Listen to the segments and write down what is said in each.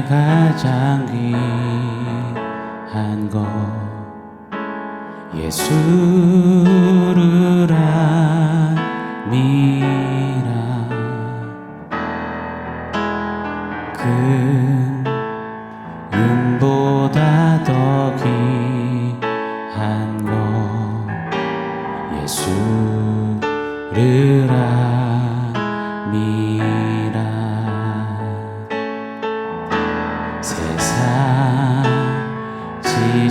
안에 가장 귀한 것 예수를 아미라. 금보다 더 귀한 것 예수를 아미라. 세상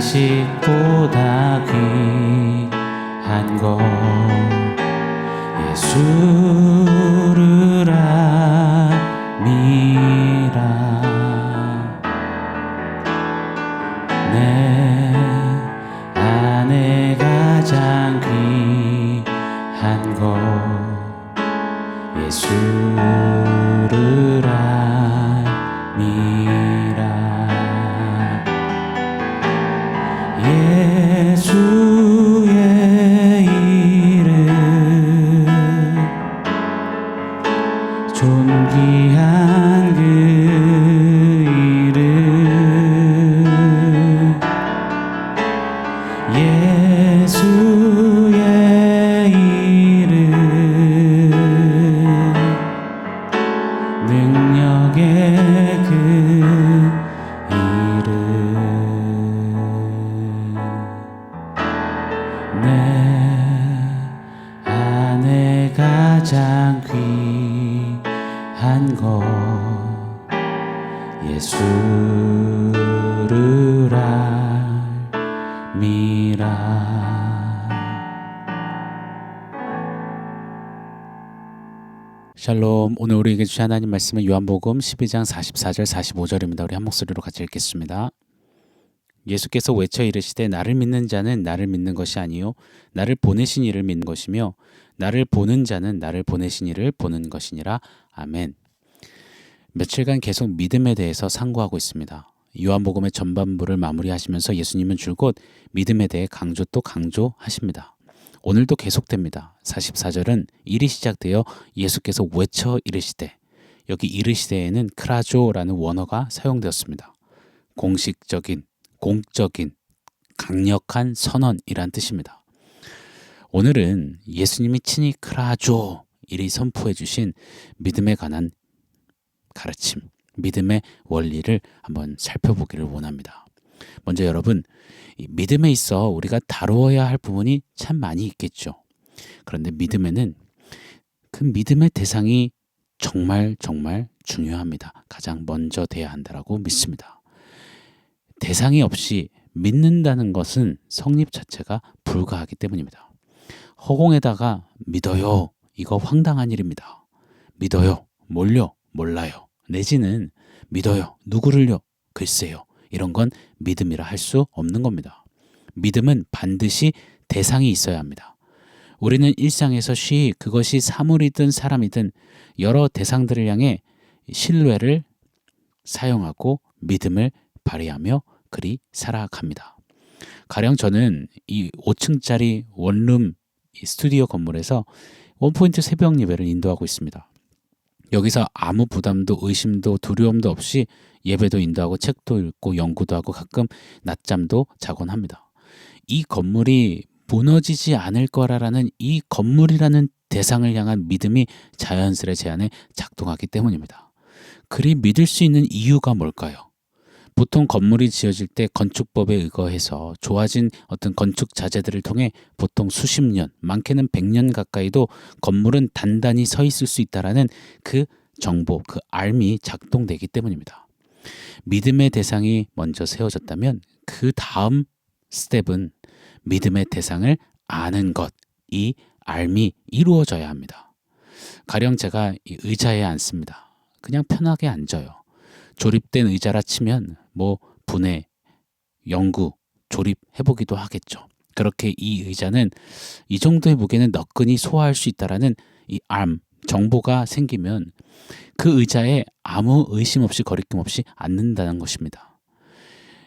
지식보다 귀한 것 예수를 아미라. 내 안에 가장 귀한 것 예수를 아미라. 예수의 이름 존귀한 그 이름 예수의 이름 능력의 그 이름 내 안에 가장 귀한 것 예수를 알미라. 샬롬. 오늘 우리에게 주신 하나님 말씀은 요한복음 12장 44절 45절입니다. 우리 한 목소리로 같이 읽겠습니다. 예수께서 외쳐 이르시되 나를 믿는 자는 나를 믿는 것이 아니요 나를 보내신 이를 믿는 것이며 나를 보는 자는 나를 보내신 이를 보는 것이니라. 아멘. 며칠간 계속 믿음에 대해서 상고하고 있습니다. 요한복음의 전반부를 마무리하시면서 예수님은 줄곧 믿음에 대해 강조 또 강조하십니다. 오늘도 계속됩니다. 44절은 일이 시작되어 예수께서 외쳐 이르시되, 여기 이르시되에는 크라조라는 원어가 사용되었습니다. 공식적인, 공적인, 강력한 선언이란 뜻입니다. 오늘은 예수님이 친히 크라조 이리 선포해 주신 믿음에 관한 가르침, 믿음의 원리를 한번 살펴보기를 원합니다. 먼저 여러분, 이 믿음에 있어 우리가 다루어야 할 부분이 참 많이 있겠죠. 그런데 믿음에는 그 믿음의 대상이 정말 중요합니다. 가장 먼저 돼야 한다고 믿습니다. 대상이 없이 믿는다는 것은 성립 자체가 불가하기 때문입니다. 허공에다가 믿어요, 이거 황당한 일입니다. 믿어요, 뭘요? 몰라요. 내지는 믿어요, 누구를요? 글쎄요. 이런 건 믿음이라 할 수 없는 겁니다. 믿음은 반드시 대상이 있어야 합니다. 우리는 일상에서 그것이 사물이든 사람이든 여러 대상들을 향해 신뢰를 사용하고 믿음을 발휘하며 그리 살아갑니다. 가령 저는 이 5층짜리 원룸 스튜디오 건물에서 원포인트 새벽 예배를 인도하고 있습니다. 여기서 아무 부담도 의심도 두려움도 없이 예배도 인도하고 책도 읽고 연구도 하고 가끔 낮잠도 자곤 합니다. 이 건물이 무너지지 않을 거라는 이 건물이라는 대상을 향한 믿음이 자연스레 제 안에 작동하기 때문입니다. 그리 믿을 수 있는 이유가 뭘까요? 보통 건물이 지어질 때 건축법에 의거해서 좋아진 어떤 건축 자재들을 통해 보통 수십 년, 많게는 100년 가까이도 건물은 단단히 서 있을 수 있다라는 그 정보, 그 알미 작동되기 때문입니다. 믿음의 대상이 먼저 세워졌다면 그 다음 스텝은 믿음의 대상을 아는 것, 이 알미 이루어져야 합니다. 가령 제가 이 의자에 앉습니다. 그냥 편하게 앉아요. 조립된 의자라 치면 분해, 연구, 조립해보기도 하겠죠. 그렇게 이 의자는 이 정도의 무게는 너끈히 소화할 수 있다라는 이 정보가 생기면 그 의자에 아무 의심 없이 거리낌 없이 앉는다는 것입니다.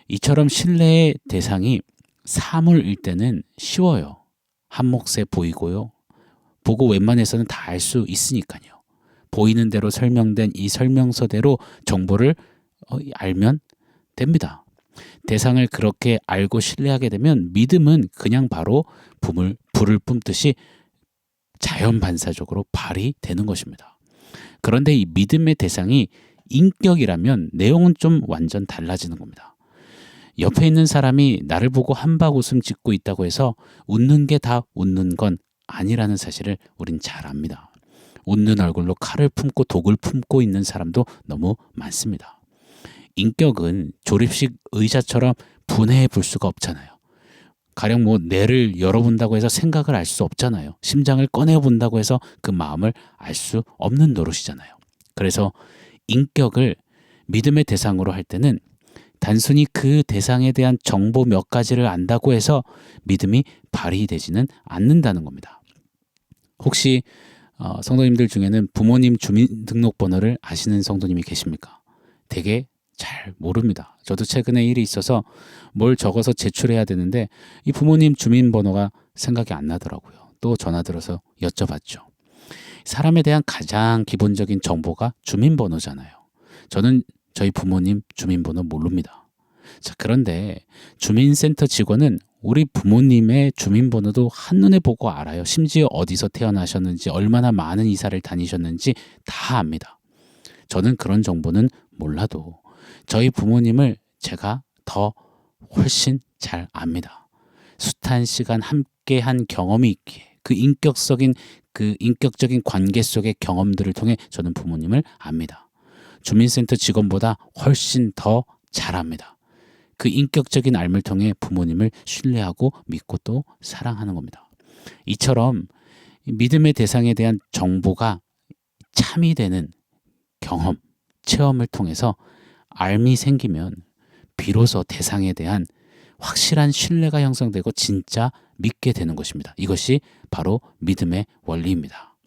이처럼 신뢰의 대상이 사물일 때는 쉬워요. 한 몫에 보이고요. 보고 웬만해서는 다 알 수 있으니까요. 보이는 대로 설명된 이 설명서대로 정보를 알면 됩니다. 대상을 그렇게 알고 신뢰하게 되면 믿음은 그냥 바로 불을 뿜듯이 자연 반사적으로 발휘되는 것입니다. 그런데 이 믿음의 대상이 인격이라면 내용은 좀 완전 달라지는 겁니다. 옆에 있는 사람이 나를 보고 한박 웃음 짓고 있다고 해서 웃는 게 다 웃는 건 아니라는 사실을 우린 잘 압니다. 웃는 얼굴로 칼을 품고 독을 품고 있는 사람도 너무 많습니다. 인격은 조립식 의자처럼 분해해 볼 수가 없잖아요. 가령 뇌를 열어본다고 해서 생각을 알 수 없잖아요. 심장을 꺼내본다고 해서 그 마음을 알 수 없는 노릇이잖아요. 그래서 인격을 믿음의 대상으로 할 때는 단순히 그 대상에 대한 정보 몇 가지를 안다고 해서 믿음이 발휘되지는 않는다는 겁니다. 혹시 성도님들 중에는 부모님 주민등록번호를 아시는 성도님이 계십니까? 되게 잘 모릅니다. 저도 최근에 일이 있어서 뭘 적어서 제출해야 되는데 이 부모님 주민번호가 생각이 안 나더라고요. 또 전화 들어서 여쭤봤죠. 사람에 대한 가장 기본적인 정보가 주민번호잖아요. 저는 저희 부모님 주민번호 모릅니다. 자, 그런데 주민센터 직원은 우리 부모님의 주민번호도 한눈에 보고 알아요. 심지어 어디서 태어나셨는지, 얼마나 많은 이사를 다니셨는지 다 압니다. 저는 그런 정보는 몰라도 저희 부모님을 제가 더 훨씬 잘 압니다. 숱한 시간 함께한 경험이 있기에 그 인격적인 관계 속의 경험들을 통해 저는 부모님을 압니다. 주민센터 직원보다 훨씬 더 잘 압니다. 그 인격적인 알을 통해 부모님을 신뢰하고 믿고 또 사랑하는 겁니다. 이처럼 믿음의 대상에 대한 정보가 참이 되는 경험, 체험을 통해서 알미 생기면 비로소 대상에 대한 확실한 신뢰가 형성되고 진짜 믿게 되는 것입니다. 이것이 바로 믿음의 원리입니다.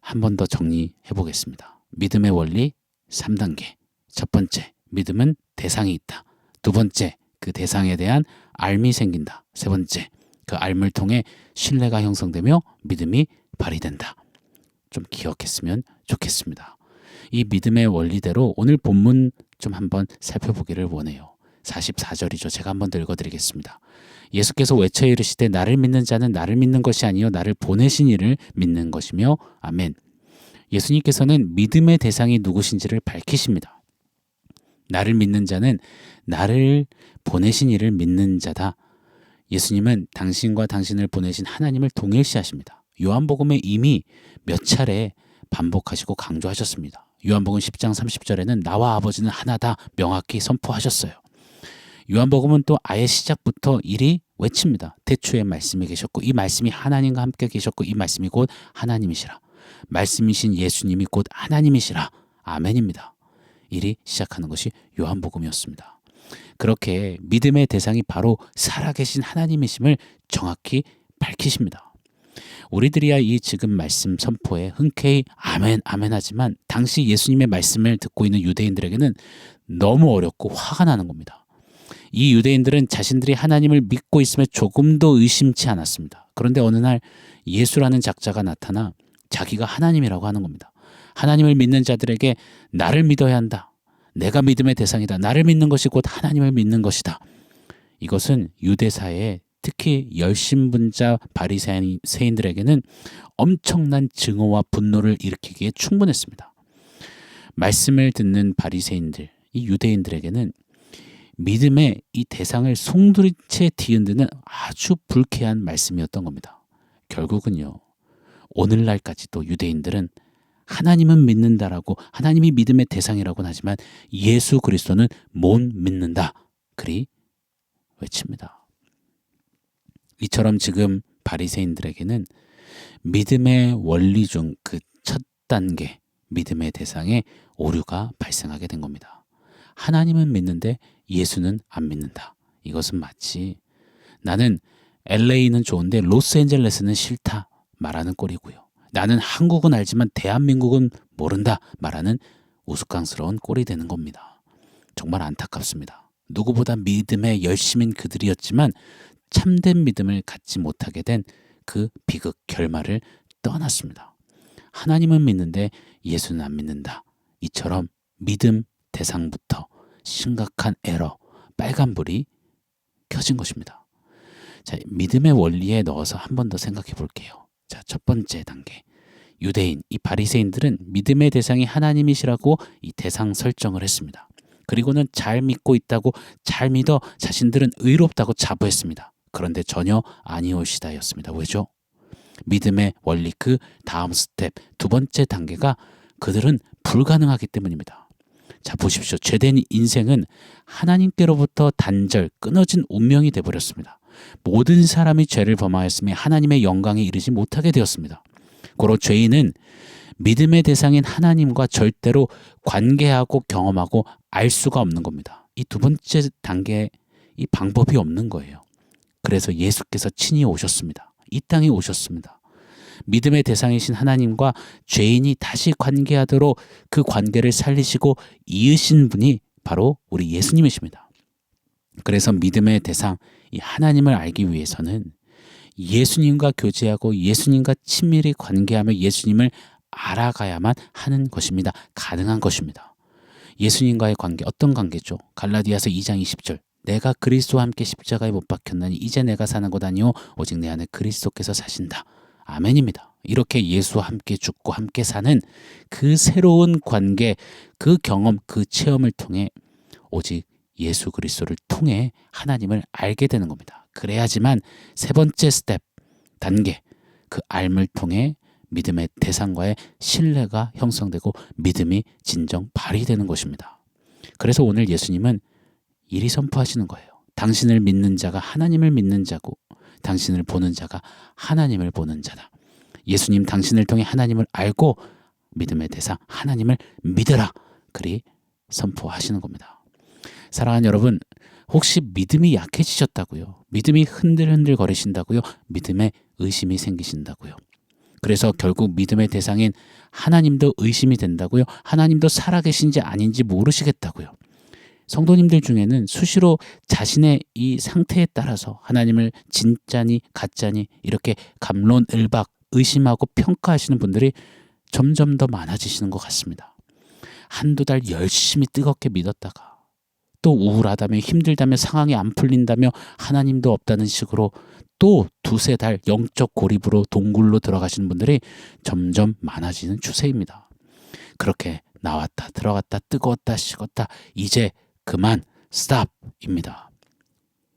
한 번 더 정리해 보겠습니다. 믿음의 원리 3단계. 첫 번째, 믿음은 대상이 있다. 두 번째, 그 대상에 대한 알미 생긴다. 세 번째, 그 알을 통해 신뢰가 형성되며 믿음이 발휘된다. 좀 기억했으면 좋겠습니다. 이 믿음의 원리대로 오늘 본문 좀 한번 살펴보기를 원해요. 44절이죠. 제가 한번 더 읽어드리겠습니다. 예수께서 외쳐 이르시되 나를 믿는 자는 나를 믿는 것이 아니요 나를 보내신 이를 믿는 것이며 아멘. 예수님께서는 믿음의 대상이 누구신지를 밝히십니다. 나를 믿는 자는 나를 보내신 이를 믿는 자다. 예수님은 당신과 당신을 보내신 하나님을 동일시하십니다. 요한복음에 이미 몇 차례 반복하시고 강조하셨습니다. 요한복음 10장 30절에는 나와 아버지는 하나다 명확히 선포하셨어요. 요한복음은 또 아예 시작부터 이리 외칩니다. 태초에 말씀이 계셨고 이 말씀이 하나님과 함께 계셨고 이 말씀이 곧 하나님이시라. 말씀이신 예수님이 곧 하나님이시라. 아멘입니다. 이리 시작하는 것이 요한복음이었습니다. 그렇게 믿음의 대상이 바로 살아계신 하나님이심을 정확히 밝히십니다. 우리들이야 이 지금 말씀 선포에 흔쾌히 아멘 아멘 하지만 당시 예수님의 말씀을 듣고 있는 유대인들에게는 너무 어렵고 화가 나는 겁니다. 이 유대인들은 자신들이 하나님을 믿고 있음에 조금도 의심치 않았습니다. 그런데 어느 날 예수라는 작자가 나타나 자기가 하나님이라고 하는 겁니다. 하나님을 믿는 자들에게 나를 믿어야 한다. 내가 믿음의 대상이다. 나를 믿는 것이 곧 하나님을 믿는 것이다. 이것은 유대사회에 특히 열심분자 바리새인들에게는 엄청난 증오와 분노를 일으키기에 충분했습니다. 말씀을 듣는 바리새인들, 이 유대인들에게는 믿음의 이 대상을 송두리째 뒤흔드는 아주 불쾌한 말씀이었던 겁니다. 결국은요, 오늘날까지도 유대인들은 하나님은 믿는다라고 하나님이 믿음의 대상이라고는 하지만 예수 그리스도는 못 믿는다. 그리 외칩니다. 이처럼 지금 바리새인들에게는 믿음의 원리 중 그 첫 단계 믿음의 대상에 오류가 발생하게 된 겁니다. 하나님은 믿는데 예수는 안 믿는다. 이것은 마치 나는 LA는 좋은데 로스앤젤레스는 싫다 말하는 꼴이고요. 나는 한국은 알지만 대한민국은 모른다 말하는 우스꽝스러운 꼴이 되는 겁니다. 정말 안타깝습니다. 누구보다 믿음에 열심인 그들이었지만 참된 믿음을 갖지 못하게 된 그 비극 결말을 떠났습니다. 하나님은 믿는데 예수는 안 믿는다. 이처럼 믿음 대상부터 심각한 에러, 빨간불이 켜진 것입니다. 자, 믿음의 원리에 넣어서 한 번 더 생각해 볼게요. 자, 첫 번째 단계. 유대인, 이 바리새인들은 믿음의 대상이 하나님이시라고 이 대상 설정을 했습니다. 그리고는 잘 믿고 있다고, 잘 믿어 자신들은 의롭다고 자부했습니다. 그런데 전혀 아니오시다였습니다. 왜죠? 믿음의 원리 그 다음 스텝, 두 번째 단계가 그들은 불가능하기 때문입니다. 자, 보십시오. 죄된 인생은 하나님께로부터 단절, 끊어진 운명이 되어버렸습니다. 모든 사람이 죄를 범하였으며 하나님의 영광에 이르지 못하게 되었습니다. 고로 죄인은 믿음의 대상인 하나님과 절대로 관계하고 경험하고 알 수가 없는 겁니다. 이 두 번째 단계, 이 방법이 없는 거예요. 그래서 예수께서 친히 오셨습니다. 이 땅에 오셨습니다. 믿음의 대상이신 하나님과 죄인이 다시 관계하도록 그 관계를 살리시고 이으신 분이 바로 우리 예수님이십니다. 그래서 믿음의 대상, 이 하나님을 알기 위해서는 예수님과 교제하고 예수님과 친밀히 관계하며 예수님을 알아가야만 하는 것입니다. 가능한 것입니다. 예수님과의 관계, 어떤 관계죠? 갈라디아서 2장 20절. 내가 그리스도와 함께 십자가에 못 박혔나니 이제 내가 사는 것 아니요 오직 내 안에 그리스도께서 사신다. 아멘입니다. 이렇게 예수와 함께 죽고 함께 사는 그 새로운 관계, 그 경험, 그 체험을 통해 오직 예수 그리스도를 통해 하나님을 알게 되는 겁니다. 그래야지만 세 번째 스텝, 단계, 그 알을 통해 믿음의 대상과의 신뢰가 형성되고 믿음이 진정 발휘되는 것입니다. 그래서 오늘 예수님은 이리 선포하시는 거예요. 당신을 믿는 자가 하나님을 믿는 자고 당신을 보는 자가 하나님을 보는 자다. 예수님 당신을 통해 하나님을 알고 믿음의 대상 하나님을 믿으라. 그리 선포하시는 겁니다. 사랑하는 여러분, 혹시 믿음이 약해지셨다고요? 믿음이 흔들흔들 거리신다고요? 믿음에 의심이 생기신다고요? 그래서 결국 믿음의 대상인 하나님도 의심이 된다고요? 하나님도 살아계신지 아닌지 모르시겠다고요? 성도님들 중에는 수시로 자신의 이 상태에 따라서 하나님을 진짜니 가짜니 이렇게 갑론을박 의심하고 평가하시는 분들이 점점 더 많아지시는 것 같습니다. 한두 달 열심히 뜨겁게 믿었다가 또 우울하다며 힘들다며 상황이 안 풀린다며 하나님도 없다는 식으로 또 두세 달 영적 고립으로 동굴로 들어가시는 분들이 점점 많아지는 추세입니다. 그렇게 나왔다 들어갔다 뜨거웠다 식었다 이제 그만 스탑입니다.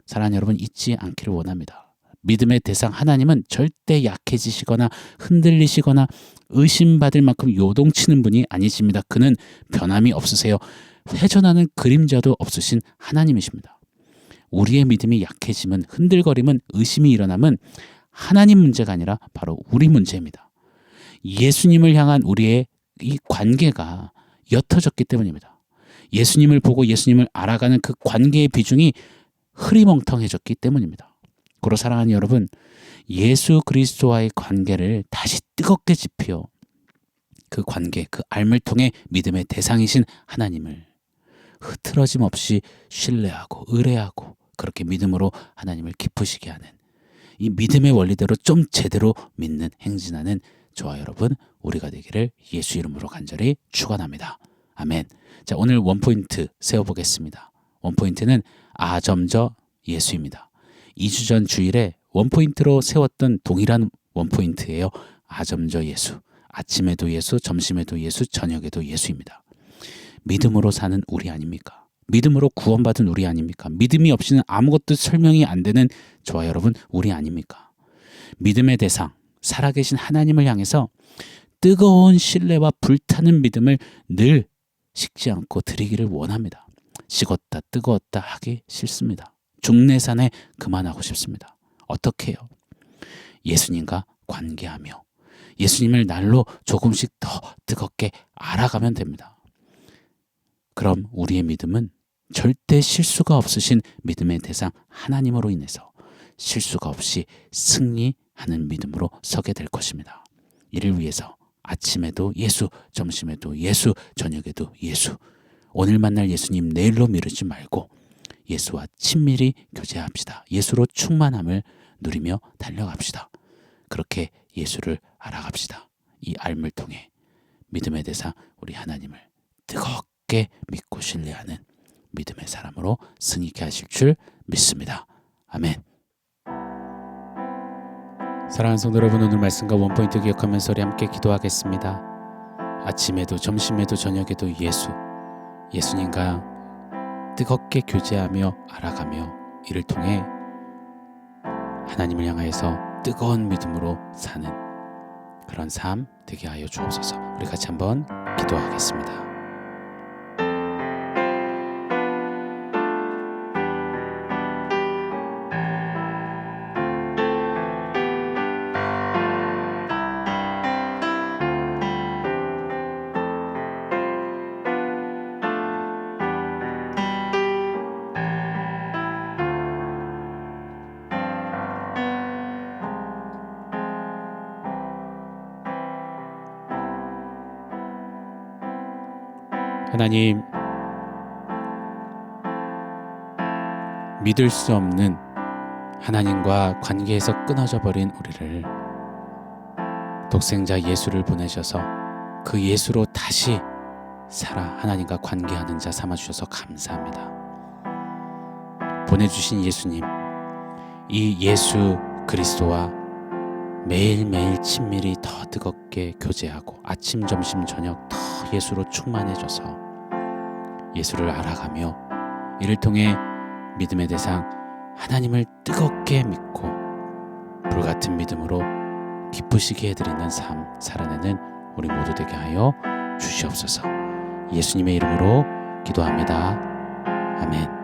사랑하는 여러분, 잊지 않기를 원합니다. 믿음의 대상 하나님은 절대 약해지시거나 흔들리시거나 의심받을 만큼 요동치는 분이 아니십니다. 그는 변함이 없으세요. 회전하는 그림자도 없으신 하나님이십니다. 우리의 믿음이 약해지면 흔들거림은 의심이 일어나면 하나님 문제가 아니라 바로 우리 문제입니다. 예수님을 향한 우리의 이 관계가 옅어졌기 때문입니다. 예수님을 보고 예수님을 알아가는 그 관계의 비중이 흐리멍텅해졌기 때문입니다. 고로 사랑하는 여러분, 예수 그리스도와의 관계를 다시 뜨겁게 지피어 그 관계, 그 알을 통해 믿음의 대상이신 하나님을 흐트러짐 없이 신뢰하고 의뢰하고 그렇게 믿음으로 하나님을 기쁘시게 하는 이 믿음의 원리대로 좀 제대로 믿는 행진하는 저와 여러분 우리가 되기를 예수 이름으로 간절히 축원합니다. 아멘. 자, 오늘 원포인트 세워보겠습니다. 원포인트는 아점저 예수입니다. 2주 전 주일에 원포인트로 세웠던 동일한 원포인트예요. 아점저 예수. 아침에도 예수, 점심에도 예수, 저녁에도 예수입니다. 믿음으로 사는 우리 아닙니까? 믿음으로 구원받은 우리 아닙니까? 믿음이 없이는 아무것도 설명이 안 되는 저와 여러분 우리 아닙니까? 믿음의 대상, 살아계신 하나님을 향해서 뜨거운 신뢰와 불타는 믿음을 늘 식지 않고 드리기를 원합니다. 식었다 뜨거웠다 하기 싫습니다. 중내산에 그만하고 싶습니다. 어떻게 해요? 예수님과 관계하며 예수님을 날로 조금씩 더 뜨겁게 알아가면 됩니다. 그럼 우리의 믿음은 절대 실수가 없으신 믿음의 대상 하나님으로 인해서 실수가 없이 승리하는 믿음으로 서게 될 것입니다. 이를 위해서 아침에도 예수, 점심에도 예수, 저녁에도 예수. 오늘 만날 예수님 내일로 미루지 말고 예수와 친밀히 교제합시다. 예수로 충만함을 누리며 달려갑시다. 그렇게 예수를 알아갑시다. 이 알을 통해 믿음의 대상 우리 하나님을 뜨겁게 뜨겁게 믿고 신뢰하는 믿음의 사람으로 승리케 하실 줄 믿습니다. 아멘. 사랑하는 성도 여러분, 오늘 말씀과 원포인트 기억하면서 우리 함께 기도하겠습니다. 아침에도 점심에도 저녁에도 예수님과 뜨겁게 교제하며 알아가며 이를 통해 하나님을 향하여서 뜨거운 믿음으로 사는 그런 삶 되게 하여 주옵소서. 우리 같이 한번 기도하겠습니다. 하나님, 믿을 수 없는 하나님과 관계에서 끊어져 버린 우리를 독생자 예수를 보내셔서 그 예수로 다시 살아 하나님과 관계하는 자 삼아주셔서 감사합니다. 보내주신 예수님, 이 예수 그리스도와 매일매일 친밀히 더 뜨겁게 교제하고 아침, 점심, 저녁 더 예수로 충만해져서 예수를 알아가며 이를 통해 믿음의 대상 하나님을 뜨겁게 믿고 불같은 믿음으로 기쁘시게 해드리는 삶 살아내는 우리 모두 되게 하여 주시옵소서. 예수님의 이름으로 기도합니다. 아멘.